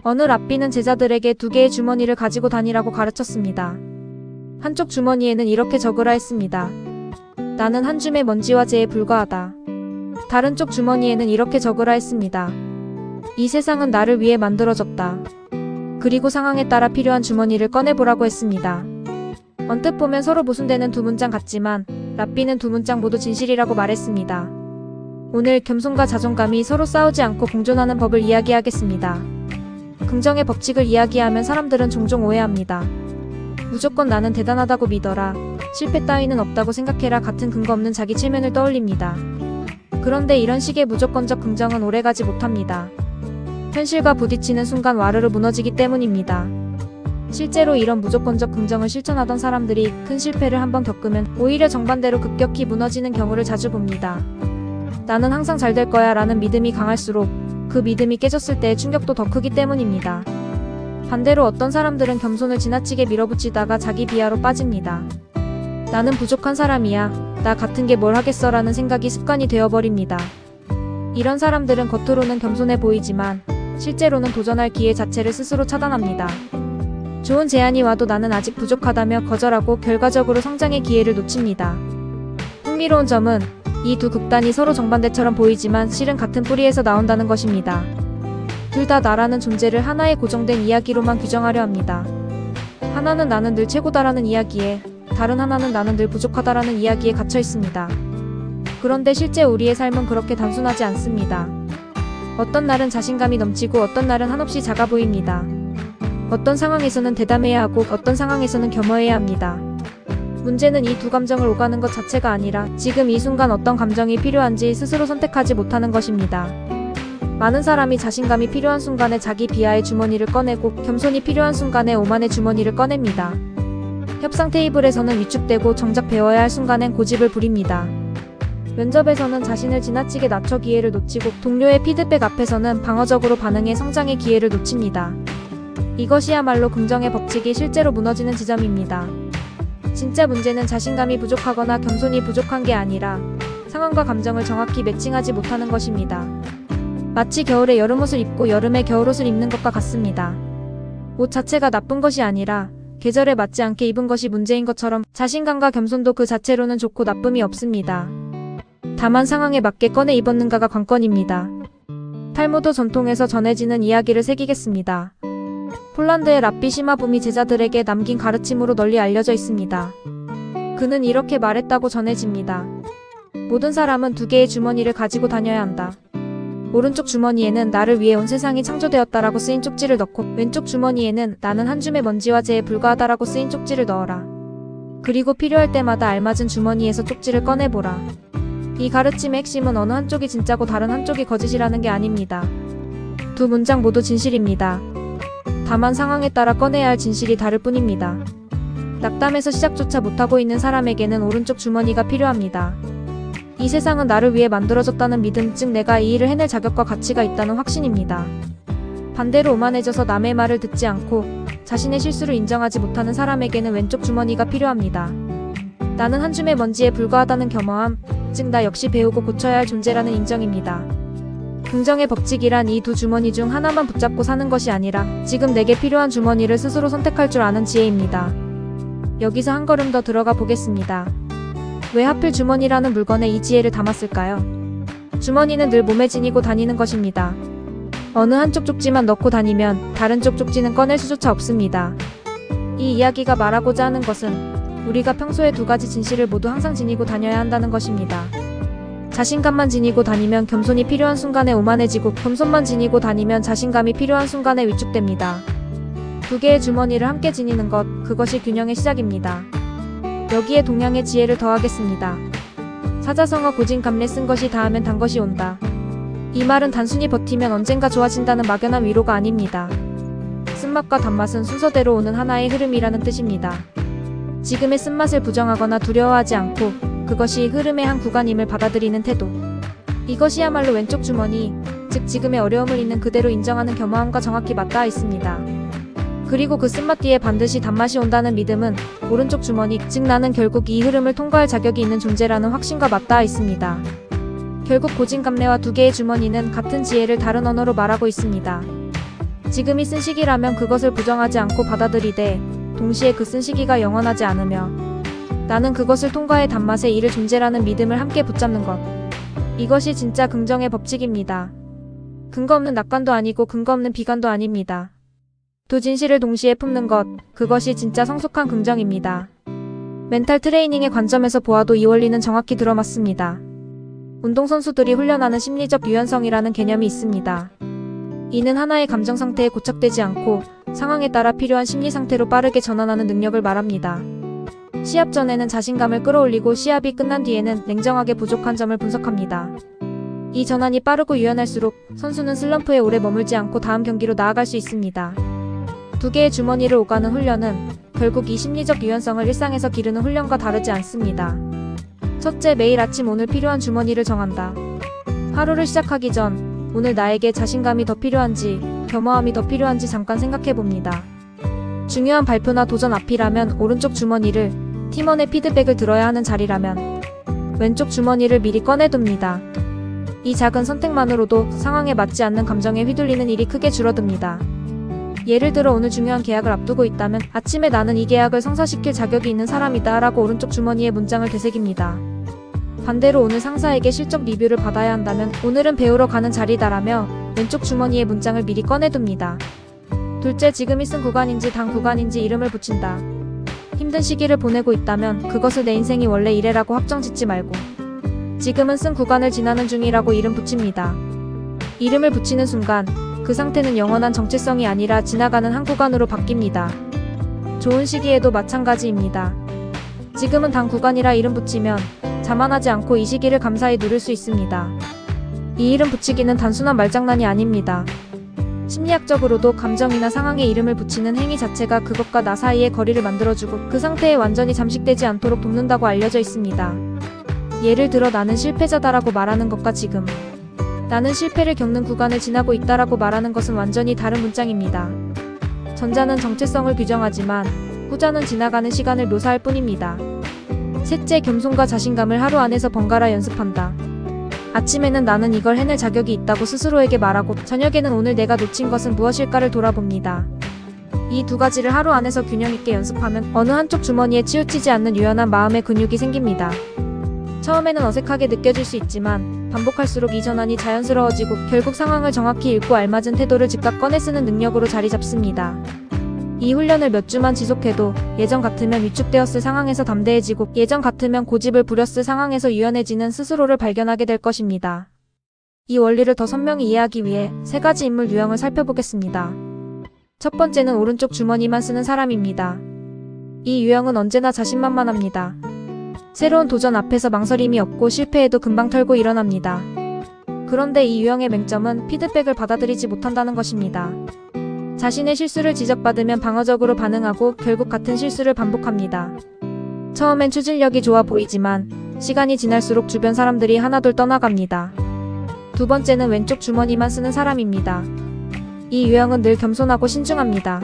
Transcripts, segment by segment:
어느 랍비는 제자들에게 두 개의 주머니를 가지고 다니라고 가르쳤습니다. 한쪽 주머니에는 이렇게 적으라 했습니다. 나는 한 줌의 먼지와 재에 불과하다. 다른 쪽 주머니에는 이렇게 적으라 했습니다. 이 세상은 나를 위해 만들어졌다. 그리고 상황에 따라 필요한 주머니를 꺼내보라고 했습니다. 언뜻 보면 서로 모순되는 두 문장 같지만 랍비는 두 문장 모두 진실이라고 말했습니다. 오늘 겸손과 자존감이 서로 싸우지 않고 공존하는 법을 이야기하겠습니다. 긍정의 법칙을 이야기하면 사람들은 종종 오해합니다. 무조건 나는 대단하다고 믿어라, 실패 따위는 없다고 생각해라 같은 근거 없는 자기 체면을 떠올립니다. 그런데 이런 식의 무조건적 긍정은 오래가지 못합니다. 현실과 부딪히는 순간 와르르 무너지기 때문입니다. 실제로 이런 무조건적 긍정을 실천하던 사람들이 큰 실패를 한번 겪으면 오히려 정반대로 급격히 무너지는 경우를 자주 봅니다. 나는 항상 잘 될 거야 라는 믿음이 강할수록 그 믿음이 깨졌을 때의 충격도 더 크기 때문입니다. 반대로 어떤 사람들은 겸손을 지나치게 밀어붙이다가 자기 비하로 빠집니다. 나는 부족한 사람이야, 나 같은 게 뭘 하겠어 라는 생각이 습관이 되어버립니다. 이런 사람들은 겉으로는 겸손해 보이지만 실제로는 도전할 기회 자체를 스스로 차단합니다. 좋은 제안이 와도 나는 아직 부족하다며 거절하고 결과적으로 성장의 기회를 놓칩니다. 흥미로운 점은 이 두 극단이 서로 정반대처럼 보이지만 실은 같은 뿌리에서 나온다는 것입니다. 둘 다 나라는 존재를 하나의 고정된 이야기로만 규정하려 합니다. 하나는 나는 늘 최고다라는 이야기에, 다른 하나는 나는 늘 부족하다라는 이야기에 갇혀 있습니다. 그런데 실제 우리의 삶은 그렇게 단순하지 않습니다. 어떤 날은 자신감이 넘치고 어떤 날은 한없이 작아 보입니다. 어떤 상황에서는 대담해야 하고 어떤 상황에서는 겸허해야 합니다. 문제는 이 두 감정을 오가는 것 자체가 아니라 지금 이 순간 어떤 감정이 필요한지 스스로 선택하지 못하는 것입니다. 많은 사람이 자신감이 필요한 순간에 자기 비하의 주머니를 꺼내고 겸손이 필요한 순간에 오만의 주머니를 꺼냅니다. 협상 테이블에서는 위축되고 정작 배워야 할 순간엔 고집을 부립니다. 면접에서는 자신을 지나치게 낮춰 기회를 놓치고 동료의 피드백 앞에서는 방어적으로 반응해 성장의 기회를 놓칩니다. 이것이야말로 긍정의 법칙이 실제로 무너지는 지점입니다. 진짜 문제는 자신감이 부족하거나 겸손이 부족한 게 아니라 상황과 감정을 정확히 매칭하지 못하는 것입니다. 마치 겨울에 여름옷을 입고 여름에 겨울옷을 입는 것과 같습니다. 옷 자체가 나쁜 것이 아니라 계절에 맞지 않게 입은 것이 문제인 것처럼 자신감과 겸손도 그 자체로는 좋고 나쁨이 없습니다. 다만 상황에 맞게 꺼내 입었는가가 관건입니다. 탈무드 전통에서 전해지는 이야기를 새기겠습니다. 폴란드의 랍비 시마붐이 제자들에게 남긴 가르침으로 널리 알려져 있습니다. 그는 이렇게 말했다고 전해집니다. 모든 사람은 두 개의 주머니를 가지고 다녀야 한다. 오른쪽 주머니에는 나를 위해 온 세상이 창조되었다라고 쓰인 쪽지를 넣고 왼쪽 주머니에는 나는 한 줌의 먼지와 재에 불과하다라고 쓰인 쪽지를 넣어라. 그리고 필요할 때마다 알맞은 주머니에서 쪽지를 꺼내보라. 이 가르침의 핵심은 어느 한쪽이 진짜고 다른 한쪽이 거짓이라는 게 아닙니다. 두 문장 모두 진실입니다. 다만 상황에 따라 꺼내야 할 진실이 다를 뿐입니다. 낙담해서 시작조차 못하고 있는 사람에게는 오른쪽 주머니가 필요합니다. 이 세상은 나를 위해 만들어졌다는 믿음, 즉 내가 이 일을 해낼 자격과 가치가 있다는 확신입니다. 반대로 오만해져서 남의 말을 듣지 않고 자신의 실수를 인정하지 못하는 사람에게는 왼쪽 주머니가 필요합니다. 나는 한 줌의 먼지에 불과하다는 겸허함, 즉 나 역시 배우고 고쳐야 할 존재라는 인정입니다. 긍정의 법칙이란 이 두 주머니 중 하나만 붙잡고 사는 것이 아니라 지금 내게 필요한 주머니를 스스로 선택할 줄 아는 지혜입니다. 여기서 한 걸음 더 들어가 보겠습니다. 왜 하필 주머니라는 물건에 이 지혜를 담았을까요? 주머니는 늘 몸에 지니고 다니는 것입니다. 어느 한쪽 쪽지만 넣고 다니면 다른 쪽 쪽지는 꺼낼 수조차 없습니다. 이 이야기가 말하고자 하는 것은 우리가 평소에 두 가지 진실을 모두 항상 지니고 다녀야 한다는 것입니다. 자신감만 지니고 다니면 겸손이 필요한 순간에 오만해지고 겸손만 지니고 다니면 자신감이 필요한 순간에 위축됩니다. 두 개의 주머니를 함께 지니는 것, 그것이 균형의 시작입니다. 여기에 동양의 지혜를 더하겠습니다. 사자성어 고진감래 쓴 것이 다하면 단 것이 온다. 이 말은 단순히 버티면 언젠가 좋아진다는 막연한 위로가 아닙니다. 쓴맛과 단맛은 순서대로 오는 하나의 흐름이라는 뜻입니다. 지금의 쓴맛을 부정하거나 두려워하지 않고 그것이 흐름의 한 구간임을 받아들이는 태도. 이것이야말로 왼쪽 주머니, 즉 지금의 어려움을 있는 그대로 인정하는 겸허함과 정확히 맞닿아 있습니다. 그리고 그 쓴맛 뒤에 반드시 단맛이 온다는 믿음은 오른쪽 주머니, 즉 나는 결국 이 흐름을 통과할 자격이 있는 존재라는 확신과 맞닿아 있습니다. 결국 고진감래와 두 개의 주머니는 같은 지혜를 다른 언어로 말하고 있습니다. 지금이 쓴 시기라면 그것을 부정하지 않고 받아들이되 동시에 그 쓴 시기가 영원하지 않으며 나는 그것을 통과해 단맛에 이를 존재라는 믿음을 함께 붙잡는 것. 이것이 진짜 긍정의 법칙입니다. 근거 없는 낙관도 아니고 근거 없는 비관도 아닙니다. 두 진실을 동시에 품는 것, 그것이 진짜 성숙한 긍정입니다. 멘탈 트레이닝의 관점에서 보아도 이 원리는 정확히 들어맞습니다. 운동선수들이 훈련하는 심리적 유연성이라는 개념이 있습니다. 이는 하나의 감정 상태에 고착되지 않고 상황에 따라 필요한 심리 상태로 빠르게 전환하는 능력을 말합니다. 시합 전에는 자신감을 끌어올리고 시합이 끝난 뒤에는 냉정하게 부족한 점을 분석합니다. 이 전환이 빠르고 유연할수록 선수는 슬럼프에 오래 머물지 않고 다음 경기로 나아갈 수 있습니다. 두 개의 주머니를 오가는 훈련은 결국 이 심리적 유연성을 일상에서 기르는 훈련과 다르지 않습니다. 첫째, 매일 아침 오늘 필요한 주머니를 정한다. 하루를 시작하기 전 오늘 나에게 자신감이 더 필요한지 겸허함이 더 필요한지 잠깐 생각해봅니다. 중요한 발표나 도전 앞이라면 오른쪽 주머니를, 팀원의 피드백을 들어야 하는 자리라면 왼쪽 주머니를 미리 꺼내둡니다. 이 작은 선택만으로도 상황에 맞지 않는 감정에 휘둘리는 일이 크게 줄어듭니다. 예를 들어 오늘 중요한 계약을 앞두고 있다면 아침에 나는 이 계약을 성사시킬 자격이 있는 사람이다 라고 오른쪽 주머니에 문장을 되새깁니다. 반대로 오늘 상사에게 실적 리뷰를 받아야 한다면 오늘은 배우러 가는 자리다라며 왼쪽 주머니에 문장을 미리 꺼내둡니다. 둘째, 지금이 쓴 구간인지 단 구간인지 이름을 붙인다. 힘든 시기를 보내고 있다면 그것을 내 인생이 원래 이래라고 확정 짓지 말고 지금은 쓴 구간을 지나는 중이라고 이름 붙입니다. 이름을 붙이는 순간 그 상태는 영원한 정체성이 아니라 지나가는 한 구간으로 바뀝니다. 좋은 시기에도 마찬가지입니다. 지금은 단 구간이라 이름 붙이면 자만하지 않고 이 시기를 감사히 누릴 수 있습니다. 이 이름 붙이기는 단순한 말장난이 아닙니다. 심리학적으로도 감정이나 상황에 이름을 붙이는 행위 자체가 그것과 나 사이의 거리를 만들어주고 그 상태에 완전히 잠식되지 않도록 돕는다고 알려져 있습니다. 예를 들어 나는 실패자다라고 말하는 것과 지금 나는 실패를 겪는 구간을 지나고 있다라고 말하는 것은 완전히 다른 문장입니다. 전자는 정체성을 규정하지만 후자는 지나가는 시간을 묘사할 뿐입니다. 셋째, 겸손과 자신감을 하루 안에서 번갈아 연습한다. 아침에는 나는 이걸 해낼 자격이 있다고 스스로에게 말하고 저녁에는 오늘 내가 놓친 것은 무엇일까를 돌아봅니다. 이 두 가지를 하루 안에서 균형 있게 연습하면 어느 한쪽 주머니에 치우치지 않는 유연한 마음의 근육이 생깁니다. 처음에는 어색하게 느껴질 수 있지만 반복할수록 이 전환이 자연스러워지고 결국 상황을 정확히 읽고 알맞은 태도를 즉각 꺼내 쓰는 능력으로 자리 잡습니다. 이 훈련을 몇 주만 지속해도 예전 같으면 위축되었을 상황에서 담대해지고 예전 같으면 고집을 부렸을 상황에서 유연해지는 스스로를 발견하게 될 것입니다. 이 원리를 더 선명히 이해하기 위해 세 가지 인물 유형을 살펴보겠습니다. 첫 번째는 오른쪽 주머니만 쓰는 사람입니다. 이 유형은 언제나 자신만만합니다. 새로운 도전 앞에서 망설임이 없고 실패해도 금방 털고 일어납니다. 그런데 이 유형의 맹점은 피드백을 받아들이지 못한다는 것입니다. 자신의 실수를 지적받으면 방어적으로 반응하고 결국 같은 실수를 반복합니다. 처음엔 추진력이 좋아 보이지만 시간이 지날수록 주변 사람들이 하나둘 떠나갑니다. 두 번째는 왼쪽 주머니만 쓰는 사람입니다. 이 유형은 늘 겸손하고 신중합니다.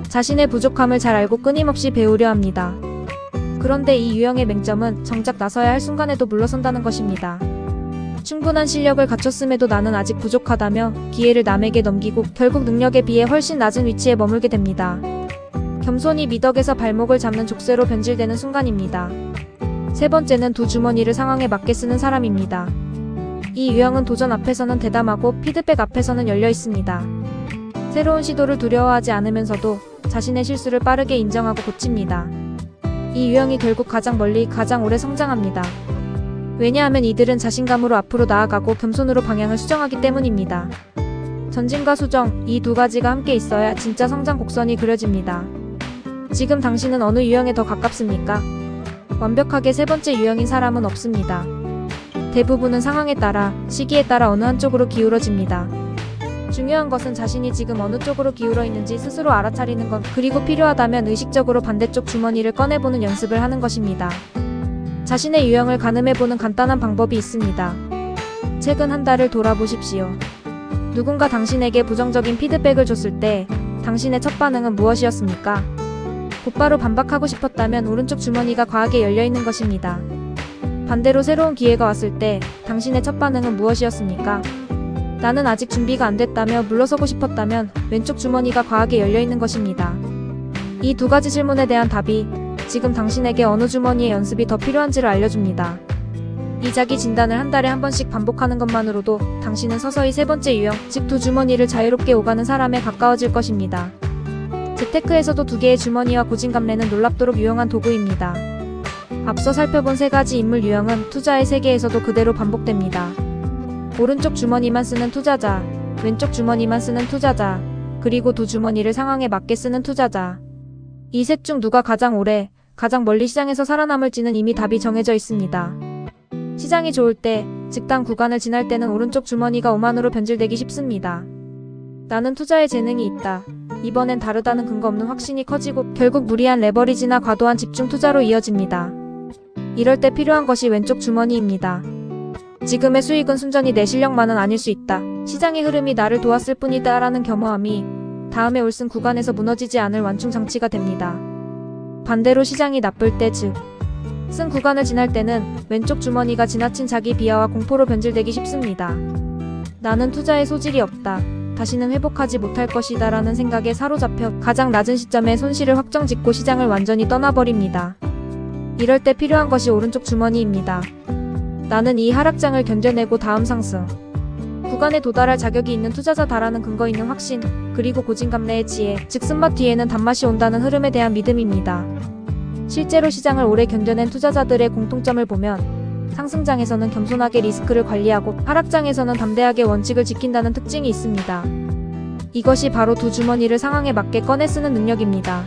자신의 부족함을 잘 알고 끊임없이 배우려 합니다. 그런데 이 유형의 맹점은 정작 나서야 할 순간에도 물러선다는 것입니다. 충분한 실력을 갖췄음에도 나는 아직 부족하다며 기회를 남에게 넘기고 결국 능력에 비해 훨씬 낮은 위치에 머물게 됩니다. 겸손이 미덕에서 발목을 잡는 족쇄로 변질되는 순간입니다. 세 번째는 두 주머니를 상황에 맞게 쓰는 사람입니다. 이 유형은 도전 앞에서는 대담하고 피드백 앞에서는 열려 있습니다. 새로운 시도를 두려워하지 않으면서도 자신의 실수를 빠르게 인정하고 고칩니다. 이 유형이 결국 가장 멀리 가장 오래 성장합니다. 왜냐하면 이들은 자신감으로 앞으로 나아가고 겸손으로 방향을 수정하기 때문입니다. 전진과 수정, 이 두 가지가 함께 있어야 진짜 성장 곡선이 그려집니다. 지금 당신은 어느 유형에 더 가깝습니까? 완벽하게 세 번째 유형인 사람은 없습니다. 대부분은 상황에 따라, 시기에 따라 어느 한쪽으로 기울어집니다. 중요한 것은 자신이 지금 어느 쪽으로 기울어 있는지 스스로 알아차리는 것, 그리고 필요하다면 의식적으로 반대쪽 주머니를 꺼내보는 연습을 하는 것입니다. 자신의 유형을 가늠해보는 간단한 방법이 있습니다. 최근 한 달을 돌아보십시오. 누군가 당신에게 부정적인 피드백을 줬을 때 당신의 첫 반응은 무엇이었습니까? 곧바로 반박하고 싶었다면 오른쪽 주머니가 과하게 열려있는 것입니다. 반대로 새로운 기회가 왔을 때 당신의 첫 반응은 무엇이었습니까? 나는 아직 준비가 안 됐다며 물러서고 싶었다면 왼쪽 주머니가 과하게 열려있는 것입니다. 이 두 가지 질문에 대한 답이 지금 당신에게 어느 주머니의 연습이 더 필요한지를 알려줍니다. 이 자기 진단을 한 달에 한 번씩 반복하는 것만으로도 당신은 서서히 세 번째 유형, 즉 두 주머니를 자유롭게 오가는 사람에 가까워질 것입니다. 재테크에서도 두 개의 주머니와 고진감래는 놀랍도록 유용한 도구입니다. 앞서 살펴본 세 가지 인물 유형은 투자의 세계에서도 그대로 반복됩니다. 오른쪽 주머니만 쓰는 투자자, 왼쪽 주머니만 쓰는 투자자, 그리고 두 주머니를 상황에 맞게 쓰는 투자자. 이 셋 중 누가 가장 오래, 가장 멀리 시장에서 살아남을지는 이미 답이 정해져 있습니다. 시장이 좋을 때, 직당 구간을 지날 때는 오른쪽 주머니가 오만으로 변질되기 쉽습니다. 나는 투자에 재능이 있다. 이번엔 다르다는 근거 없는 확신이 커지고 결국 무리한 레버리지나 과도한 집중 투자로 이어집니다. 이럴 때 필요한 것이 왼쪽 주머니입니다. 지금의 수익은 순전히 내 실력만은 아닐 수 있다. 시장의 흐름이 나를 도왔을 뿐이다 라는 겸허함이 다음에 올슨 구간에서 무너지지 않을 완충 장치가 됩니다. 반대로 시장이 나쁠 때 즉, 쓴 구간을 지날 때는 왼쪽 주머니가 지나친 자기 비하와 공포로 변질되기 쉽습니다. 나는 투자에 소질이 없다. 다시는 회복하지 못할 것이다 라는 생각에 사로잡혀 가장 낮은 시점에 손실을 확정짓고 시장을 완전히 떠나버립니다. 이럴 때 필요한 것이 오른쪽 주머니입니다. 나는 이 하락장을 견뎌내고 다음 상승 구간에 도달할 자격이 있는 투자자다라는 근거 있는 확신, 그리고 고진감래의 지혜, 즉 쓴맛 뒤에는 단맛이 온다는 흐름에 대한 믿음입니다. 실제로 시장을 오래 견뎌낸 투자자들의 공통점을 보면 상승장에서는 겸손하게 리스크를 관리하고 하락장에서는 담대하게 원칙을 지킨다는 특징이 있습니다. 이것이 바로 두 주머니를 상황에 맞게 꺼내 쓰는 능력입니다.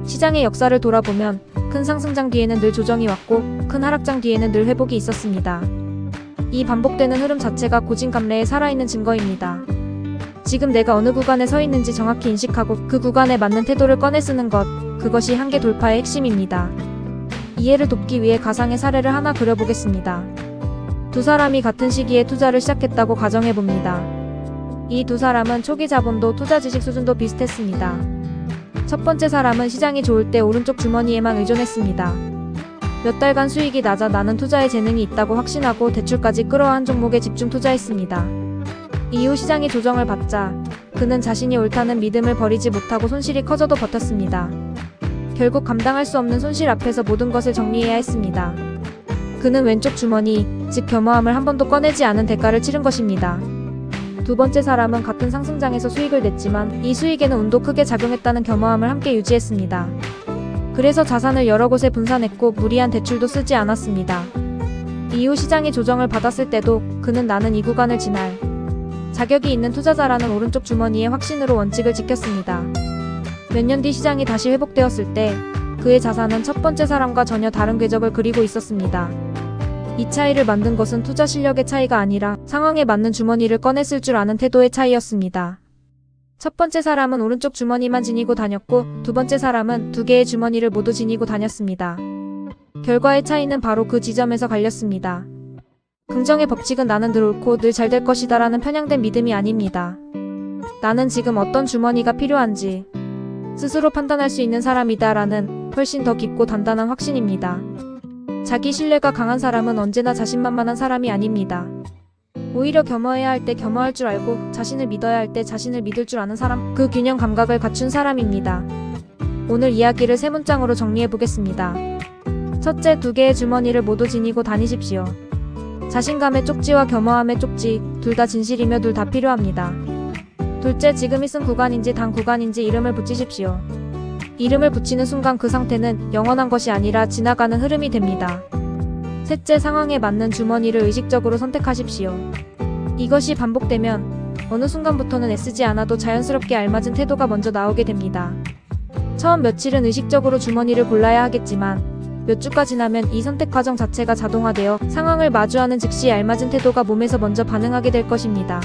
시장의 역사를 돌아보면 큰 상승장 뒤에는 늘 조정이 왔고 큰 하락장 뒤에는 늘 회복이 있었습니다. 이 반복되는 흐름 자체가 고진감래의 살아있는 증거입니다. 지금 내가 어느 구간에 서 있는지 정확히 인식하고 그 구간에 맞는 태도를 꺼내 쓰는 것, 그것이 한계 돌파의 핵심입니다. 이해를 돕기 위해 가상의 사례를 하나 그려보겠습니다. 두 사람이 같은 시기에 투자를 시작했다고 가정해봅니다. 이 두 사람은 초기 자본도 투자 지식 수준도 비슷했습니다. 첫 번째 사람은 시장이 좋을 때 오른쪽 주머니에만 의존했습니다. 몇 달간 수익이 낮아 나는 투자에 재능이 있다고 확신하고 대출까지 끌어와 한 종목에 집중 투자했습니다. 이후 시장이 조정을 받자 그는 자신이 옳다는 믿음을 버리지 못하고 손실이 커져도 버텼습니다. 결국 감당할 수 없는 손실 앞에서 모든 것을 정리해야 했습니다. 그는 왼쪽 주머니, 즉 겸허함을 한 번도 꺼내지 않은 대가를 치른 것입니다. 두 번째 사람은 같은 상승장에서 수익을 냈지만 이 수익에는 운도 크게 작용했다는 겸허함을 함께 유지했습니다. 그래서 자산을 여러 곳에 분산했고 무리한 대출도 쓰지 않았습니다. 이후 시장이 조정을 받았을 때도 그는 나는 이 구간을 지날 자격이 있는 투자자라는 오른쪽 주머니의 확신으로 원칙을 지켰습니다. 몇 년 뒤 시장이 다시 회복되었을 때 그의 자산은 첫 번째 사람과 전혀 다른 궤적을 그리고 있었습니다. 이 차이를 만든 것은 투자 실력의 차이가 아니라 상황에 맞는 주머니를 꺼내 쓸 줄 아는 태도의 차이였습니다. 첫 번째 사람은 오른쪽 주머니만 지니고 다녔고 두 번째 사람은 두 개의 주머니를 모두 지니고 다녔습니다. 결과의 차이는 바로 그 지점에서 갈렸습니다. 긍정의 법칙은 나는 늘 옳고 늘 잘 될 것이다 라는 편향된 믿음이 아닙니다. 나는 지금 어떤 주머니가 필요한지 스스로 판단할 수 있는 사람이다 라는 훨씬 더 깊고 단단한 확신입니다. 자기 신뢰가 강한 사람은 언제나 자신만만한 사람이 아닙니다. 오히려 겸허해야 할 때 겸허할 줄 알고 자신을 믿어야 할 때 자신을 믿을 줄 아는 사람, 그 균형 감각을 갖춘 사람입니다. 오늘 이야기를 세 문장으로 정리해보겠습니다. 첫째, 두 개의 주머니를 모두 지니고 다니십시오. 자신감의 쪽지와 겸허함의 쪽지, 둘 다 진실이며 둘 다 필요합니다. 둘째, 지금이 쓴 구간인지 단 구간인지 이름을 붙이십시오. 이름을 붙이는 순간 그 상태는 영원한 것이 아니라 지나가는 흐름이 됩니다. 셋째, 상황에 맞는 주머니를 의식적으로 선택하십시오. 이것이 반복되면 어느 순간부터는 애쓰지 않아도 자연스럽게 알맞은 태도가 먼저 나오게 됩니다. 처음 며칠은 의식적으로 주머니를 골라야 하겠지만 몇 주가 지나면 이 선택 과정 자체가 자동화되어 상황을 마주하는 즉시 알맞은 태도가 몸에서 먼저 반응하게 될 것입니다.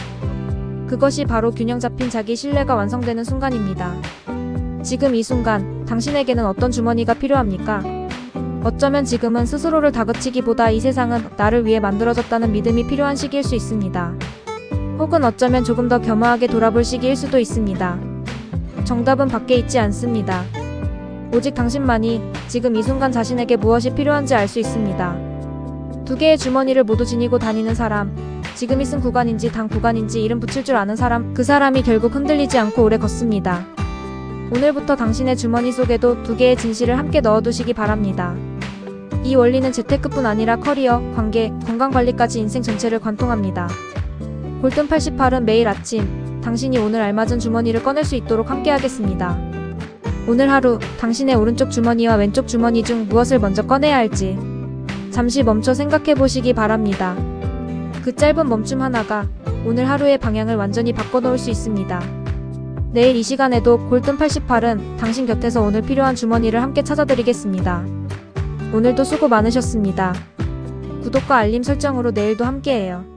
그것이 바로 균형 잡힌 자기 신뢰가 완성되는 순간입니다. 지금 이 순간 당신에게는 어떤 주머니가 필요합니까? 어쩌면 지금은 스스로를 다그치기보다 이 세상은 나를 위해 만들어졌다는 믿음이 필요한 시기일 수 있습니다. 혹은 어쩌면 조금 더 겸허하게 돌아볼 시기일 수도 있습니다. 정답은 밖에 있지 않습니다. 오직 당신만이 지금 이 순간 자신에게 무엇이 필요한지 알 수 있습니다. 두 개의 주머니를 모두 지니고 다니는 사람, 지금이 쓴 구간인지 단 구간인지 이름 붙일 줄 아는 사람, 그 사람이 결국 흔들리지 않고 오래 걷습니다. 오늘부터 당신의 주머니 속에도 두 개의 진실을 함께 넣어두시기 바랍니다. 이 원리는 재테크뿐 아니라 커리어, 관계, 건강관리까지 인생 전체를 관통합니다. 골든 88은 매일 아침 당신이 오늘 알맞은 주머니를 꺼낼 수 있도록 함께하겠습니다. 오늘 하루 당신의 오른쪽 주머니와 왼쪽 주머니 중 무엇을 먼저 꺼내야 할지 잠시 멈춰 생각해 보시기 바랍니다. 그 짧은 멈춤 하나가 오늘 하루의 방향을 완전히 바꿔놓을 수 있습니다. 내일 이 시간에도 골든 88은 당신 곁에서 오늘 필요한 주머니를 함께 찾아드리겠습니다. 오늘도 수고 많으셨습니다. 구독과 알림 설정으로 내일도 함께해요.